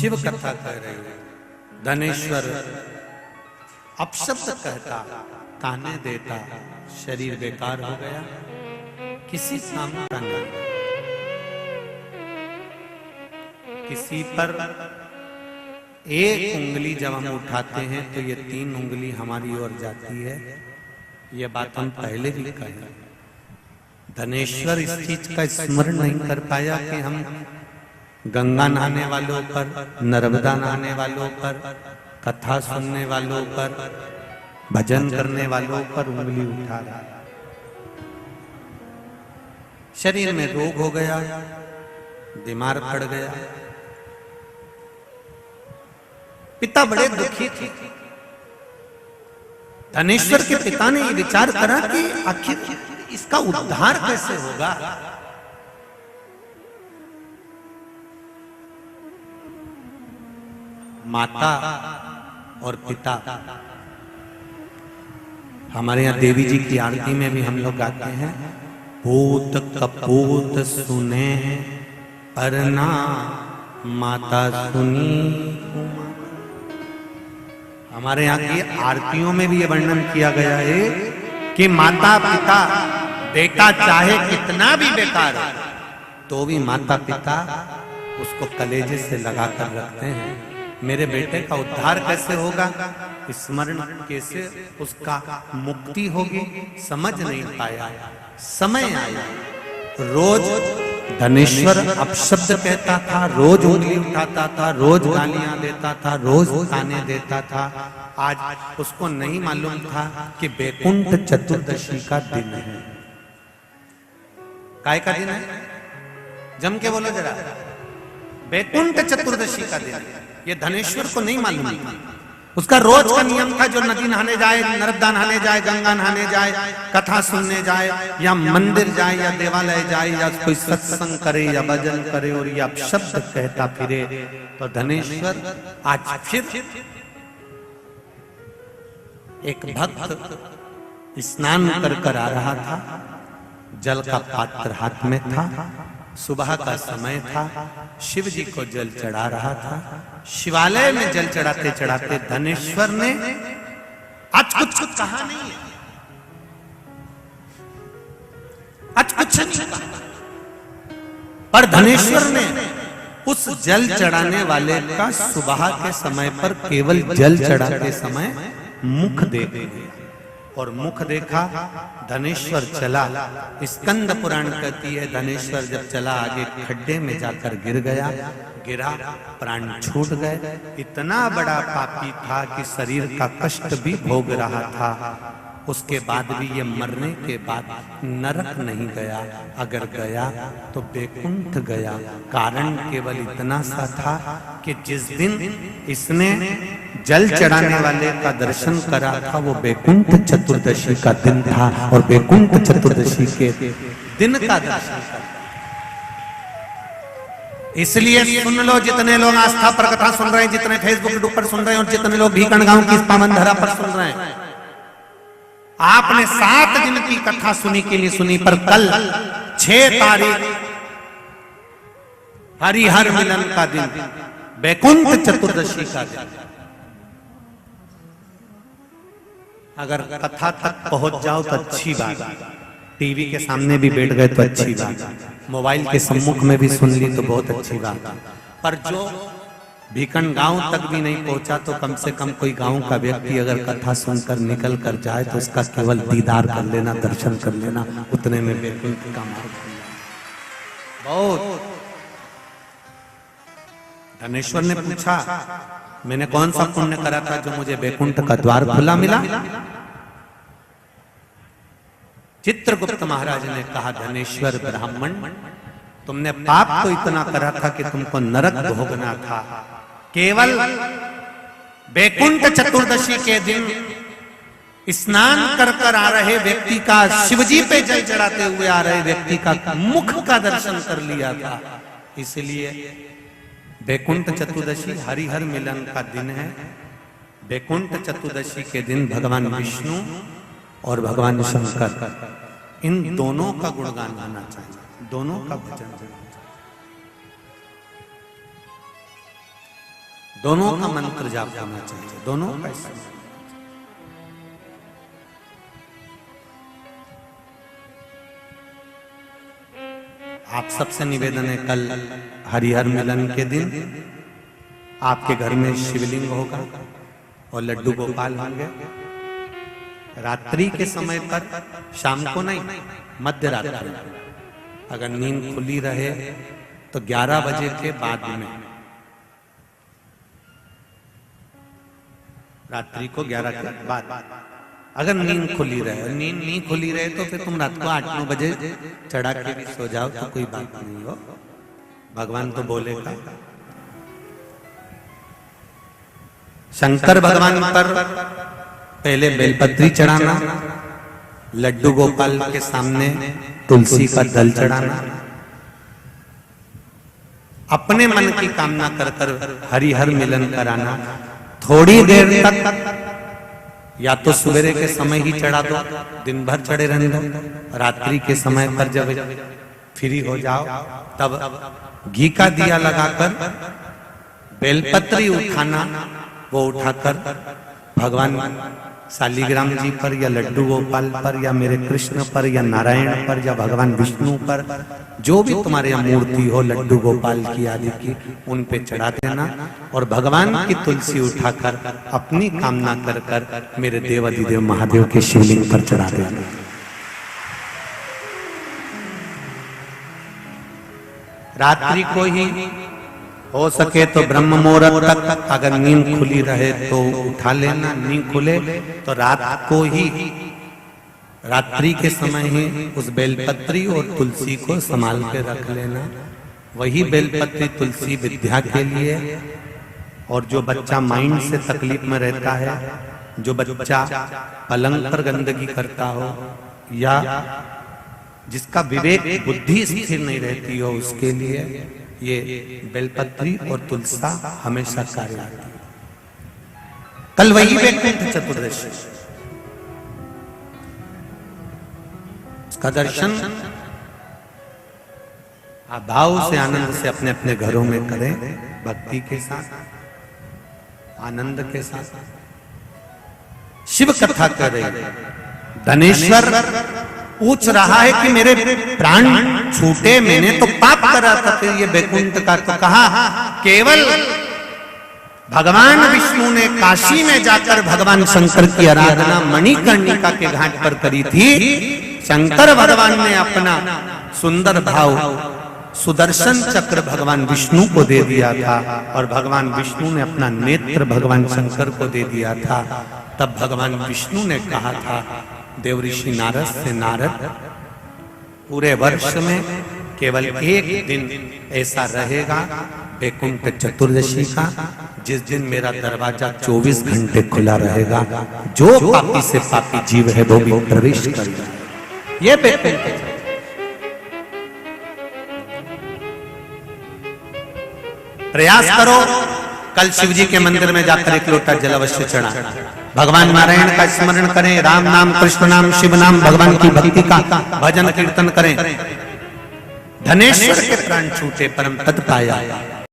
शिव कथा कह रहे हैं। धनेश्वर अपशब्द कहता, ताने देता, शरीर बेकार हो गया, किसी काम का नहीं। किसी पर एक उंगली जब हम उठाते हैं तो ये 3 उंगली हमारी ओर जाती है। ये बात हम पहले भी कहे। धनेश्वर इस चीज का स्मरण नहीं कर पाया कि हम गंगा नहाने वालों पर, नर्मदा नहाने वालों पर, कथा सुनने वालों पर, भजन करने वालों पर उंगली उठा रहा। शरीर में रोग हो गया, बीमार पड़ गया। पिता बड़े दुखी थे। धनेश्वर के पिता ने ये विचार करा कि आखिर इसका उद्धार कैसे होगा। माता और पिता, हमारे यहाँ देवी जी की आरती में भी हम लोग गाते हैं, पूत कपूत सुने पर ना माता सुनी। हमारे यहाँ की आरतियों में भी ये वर्णन किया गया है कि माता पिता, बेटा चाहे कितना भी बेकार हो तो भी माता पिता उसको कलेजे से लगाकर रखते हैं। मेरे बेटे का उद्धार कैसे होगा, स्मरण कैसे उसका मुक्ति होगी, समझ नहीं पाया। समय आया, रोज धनेश्वर अपशब्द कहता था, रोज उंगली उठाता था, रोज गालियां देता था, रोज ताने देता था। आज उसको नहीं मालूम था कि बैकुंठ चतुर्दशी का दिन है। काय का दिन है? जम के बोलो जरा। बैकुंठ चतुर्दशी का दिन है। ये धनेश्वर को नहीं मालूम था। उसका रोज का नियम था, जो नदी नहाने जाए, नर्मदा नहाने जाए, गंगा नहाने जाए, कथा सुनने जाए, या मंदिर जाए, या देवालय जाए, या कोई सत्संग करे, या भजन करे, और या शब्द कहता फिरे। तो धनेश्वर आज फिर एक भक्त स्नान कर आ रहा था, जल का पात्र हाथ में था, सुबह का समय था, शिव जी को जल चढ़ा रहा था। शिवालय में जल चढ़ाते चढ़ाते धनेश्वर ने आज कुछ कहा नहीं है, आज कुछ नहीं कहा, पर धनेश्वर ने उस जल चढ़ाने वाले का सुबह के समय पर केवल जल चढ़ाते समय मुख देख लिया। और मुख देखा, धनेश्वर चला। स्कंद पुराण कहती है धनेश्वर जब चला आगे खड्डे में जाकर गिर गया, गिरा, प्राण छूट गए। इतना बड़ा पापी था कि शरीर का कष्ट भी भोग रहा था। उसके बाद भी ये मरने के बाद नरक नहीं गया, अगर गया तो बैकुंठ गया। कारण केवल इतना सा था कि जिस दिन इसने जल चढ़ाने वाले का दर्शन करा था वो बैकुंठ चतुर्दशी का दिन था, और बैकुंठ चतुर्दशी के दिन का दर्शन करा। इसलिए सुन लो, जितने लोग आस्था पर कथा सुन रहे हैं, जितने फेसबुक पर सुन रहे हैं, और जितने लोग भीकण गांव की इस पावन धरा पर सुन रहे हैं, आपने 7 दिन की कथा सुनी के लिए सुनी, पर कल 6 तारीख हरिहर मिलन का दिन, बैकुंठ चतुर्दशी का दिन। अगर कथा तक पहुंच जाओ तो अच्छी बात, टीवी के सामने भी बैठ गए तो अच्छी बात, मोबाइल के सम्मुख में भी सुन ली तो बहुत अच्छी बात। पर जो भीकण गांव तक भी नहीं पहुंचा तो कम से कम कोई गांव का व्यक्ति अगर कथा सुनकर निकल कर जाए तो उसका केवल दीदार कर लेना, दर्शन कर लेना, उतने में बैकुंठ का मार्ग बहुत। धनेश्वर ने पूछा, मैंने कौन सा पुण्य करा था जो मुझे बैकुंठ का द्वार खुला मिला? चित्रगुप्त महाराज ने कहा, धनेश्वर ब्राह्मण, तुमने पाप तो इतना करा था कि तुमको नरक भोगना था। केवल बैकुंठ चतुर्दशी के दिन स्नान कर आ रहे व्यक्ति का, शिवजी पे जल चढ़ाते हुए आ रहे व्यक्ति का मुख का दर्शन कर लिया था। इसलिए बैकुंठ चतुर्दशी हरिहर मिलन का दिन है। बैकुंठ चतुर्दशी के दिन भगवान विष्णु और भगवान शंकर, इन दोनों का गुणगान गाना चाहिए, दोनों का भजन। दोनों का मंत्र जाप होना चाहिए, दोनों का इस्तेमाल। आप सबसे निवेदन है, कल हरिहर मिलन के दिन आपके घर में शिवलिंग होगा और लड्डू गोपाल होंगे। रात्रि के समय पर, शाम को नहीं, मध्य रात्रि, अगर नींद खुली रहे तो 11 बजे के बाद में, रात्रि को 11 के बाद अगर नींद खुली रहे, और नींद नहीं खुली रहे तो फिर तुम रात को 8-9 बजे चढ़ा के भी सो जाओ तो कोई बात नहीं हो, भगवान तो बोलेगा। शंकर भगवान पर पहले बेलपत्री चढ़ाना, लड्डू गोपाल के सामने तुलसी का दल चढ़ाना, अपने मन की कामना कर कर हरिहर मिलन कराना। थोड़ी देर तक या तो सवेरे के समय ही चढ़ा दो, दिन भर चढ़े रहने दो, रात्रि के समय पर जब फ्री हो जाओ तब घी का दिया लगाकर बेलपत्री उठाना, वो उठाकर भगवान शालिग्राम जी पर या लड्डू गोपाल पर या मेरे कृष्ण पर या नारायण पर या भगवान विष्णु पर, जो भी तुम्हारे यहाँ मूर्ति हो लड्डू गोपाल की आदि की, उन पे चढ़ा देना और भगवान की तुलसी उठाकर अपनी कामना कर कर मेरे देव अधिदेव महादेव के शिवलिंग पर चढ़ा देना। रात्रि को ही हो सके तो ब्रह्म मुहूर्त तक, अगर नींद खुली रहे तो उठा लेना, नींद खुले तो रात को ही, रात्रि के समय ही उस बेलपत्री और तुलसी को संभाल के रख लेना। वही बेलपत्री तुलसी विद्या के लिए, और जो बच्चा माइंड से तकलीफ में रहता है, जो बच्चा पलंग पर गंदगी करता हो या जिसका विवेक बुद्धि स्थिर नहीं रहती हो, उसके लिए ये बेलपत्री और तुलसा हमेशा कार्य आती है। कल वही वैकुंठ चतुर्दशी, उसका दर्शन आप भाव से आनंद से अपने अपने घरों में करें, भक्ति के साथ, आनंद के साथ। शिव कथा करे, धनेश्वर पूछ रहा है कि मेरे प्राण छूटे, मैंने तो पाप करा था, फिर ये वैकुंठ का तो कहा। केवल भगवान विष्णु ने काशी में जाकर भगवान शंकर की आराधना मणिकर्णिका के घाट पर करी थी। शंकर भगवान ने अपना सुंदर भाव सुदर्शन चक्र भगवान विष्णु को दे दिया था, और भगवान विष्णु ने अपना नेत्र भगवान शंकर को दे दिया था। तब भगवान विष्णु ने कहा था देवऋषि नारद से, नारद पूरे वर्ष में केवल एक दिन ऐसा रहेगा वैकुंठ चतुर्दशी का, जिस दिन मेरा दरवाजा 24 घंटे खुला रहेगा, जो पापी से पापी जीव है वो भी प्रवेश करेगा। ये वैकुंठ प्रयास करो, कल शिव जी के मंदिर में जाकर एक लोटा जल अवश्य चढ़ा, भगवान नारायण का स्मरण करें, राम नाम, कृष्ण नाम, शिव नाम, भगवान की भक्ति का भजन कीर्तन करें। धनेश्वर के प्राण छूटे परम पद पाया।